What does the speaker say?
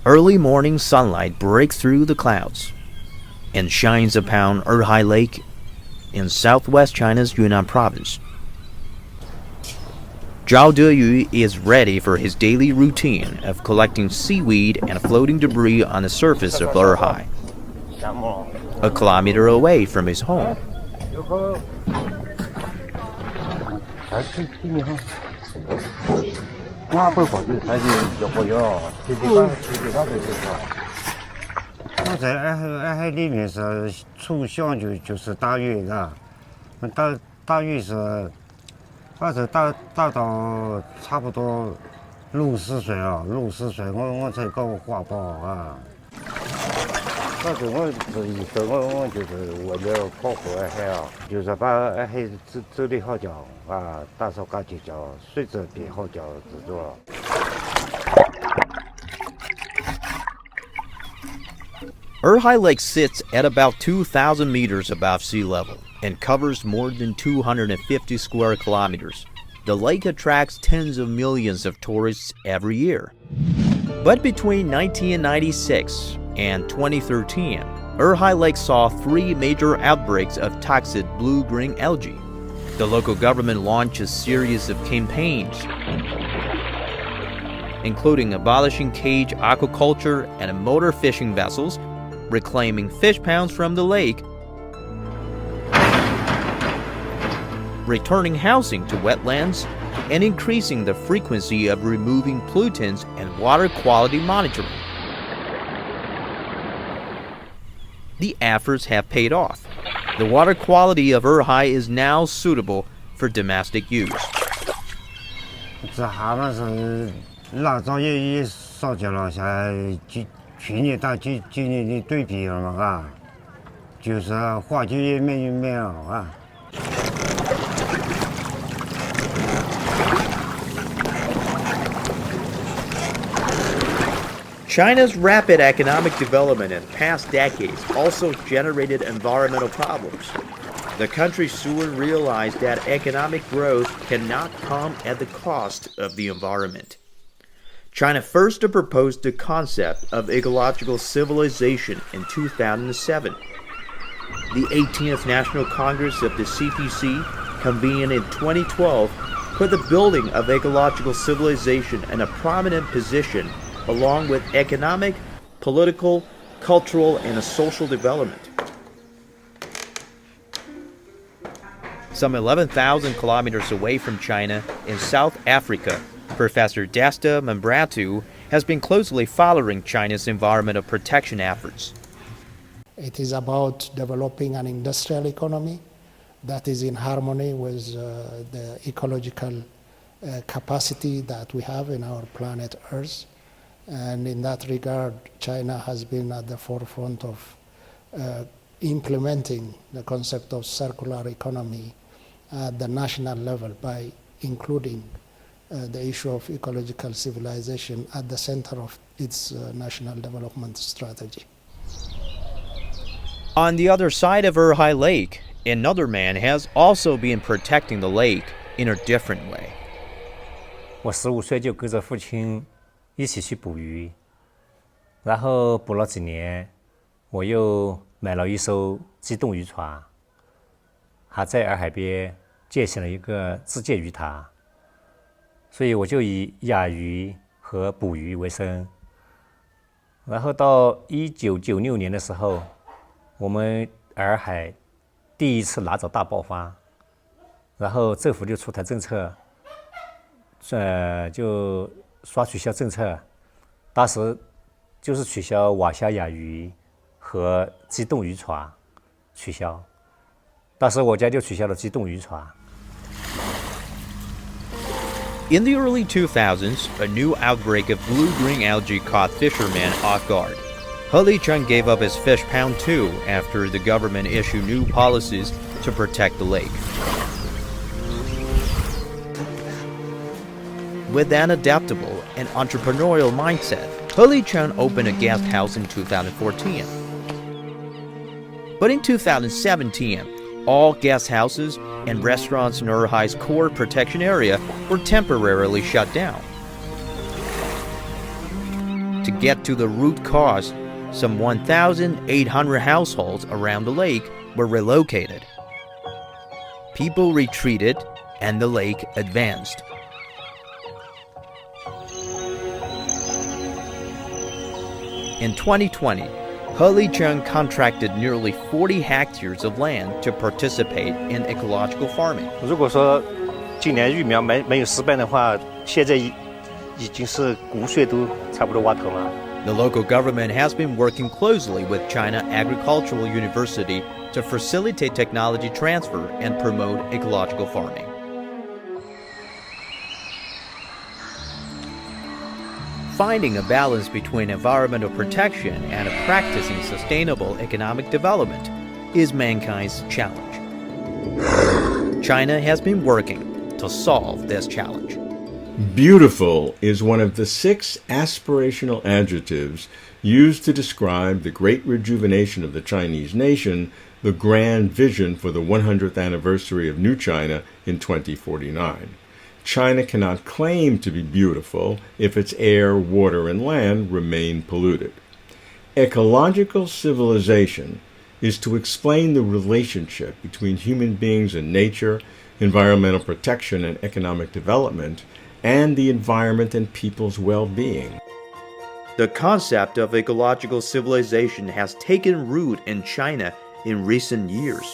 Early morning sunlight breaks through the clouds and shines upon Erhai Lake in southwest China's Yunnan Province. Zhao Deyu is ready for his daily routine of collecting seaweed and floating debris on the surface of Erhai, a kilometer away from his home. Erhai Lake sits at about 2,000 meters above sea level and covers more than 250 square kilometers. The lake attracts tens of millions of tourists every year. But between 1996 and 2013, Erhai Lake saw 3 major outbreaks of toxic blue-green algae. The local government launched a series of campaigns, including abolishing cage aquaculture and motor fishing vessels, reclaiming fish ponds from the lake, returning housing to wetlands, and increasing the frequency of removing pollutants and water quality monitoring. The efforts have paid off. The water quality of Erhai is now suitable for domestic use. 这蛤蟆是辣椒叶一烧焦了，像去年到今年的对比了嘛啊，就是化学也没有啊。China's rapid economic development in past decades also generated environmental problems. The country soon realized that economic growth cannot come at the cost of the environment. China first proposed the concept of ecological civilization in 2007. The 18th National Congress of the CPC, convened in 2012, put the building of ecological civilization in a prominent position along with economic, political, cultural, and social development. Some 11,000 kilometers away from China, in South Africa, Professor Desta Mambratu has been closely following China's environmental protection efforts. It is about developing an industrial economy that is in harmony with the ecological capacity that we have in our planet Earth. And in that regard, China has been at the forefront of implementing the concept of circular economy at the national level by including the issue of ecological civilization at the center of its national development strategy. On the other side of Erhai Lake, another man has also been protecting the lake in a different way. 我15岁就跟着父亲一起去捕鱼，然后捕了几年，我又买了一艘机动渔船，还在洱海边建起了一个自建鱼塘，所以我就以养鱼和捕鱼为生。然后到1996年的时候，我们洱海第一次拿走大爆发，然后政府就出台政策，就刷取消政策，当时就是取消网箱养鱼和机动渔船，取消。当时我家就取消了机动渔船。In the early 2000s, a new outbreak of blue-green algae caught fishermen off guard. He Lichun gave up his fish pond too after the government issued new policies to protect the lake. With an adaptable and entrepreneurial mindset, He Lichun opened a guest house in 2014. But in 2017, all guest houses and restaurants in Erhai's core protection area were temporarily shut down. To get to the root cause, some 1,800 households around the lake were relocated. People retreated and the lake advanced. In 2020, He Licheng contracted nearly 40 hectares of land to participate in ecological farming. 如果说今年育苗没有失败的话，现在已经是谷穴都差不多挖透了。 The local government has been working closely with China Agricultural University to facilitate technology transfer and promote ecological farming. Finding a balance between environmental protection and practicing sustainable economic development is mankind's challenge. China has been working to solve this challenge. Beautiful is one of the 6 aspirational adjectives used to describe the great rejuvenation of the Chinese nation, the grand vision for the 100th anniversary of New China in 2049. China cannot claim to be beautiful if its air, water, and land remain polluted. Ecological civilization is to explain the relationship between human beings and nature, environmental protection and economic development, and the environment and people's well-being. The concept of ecological civilization has taken root in China in recent years.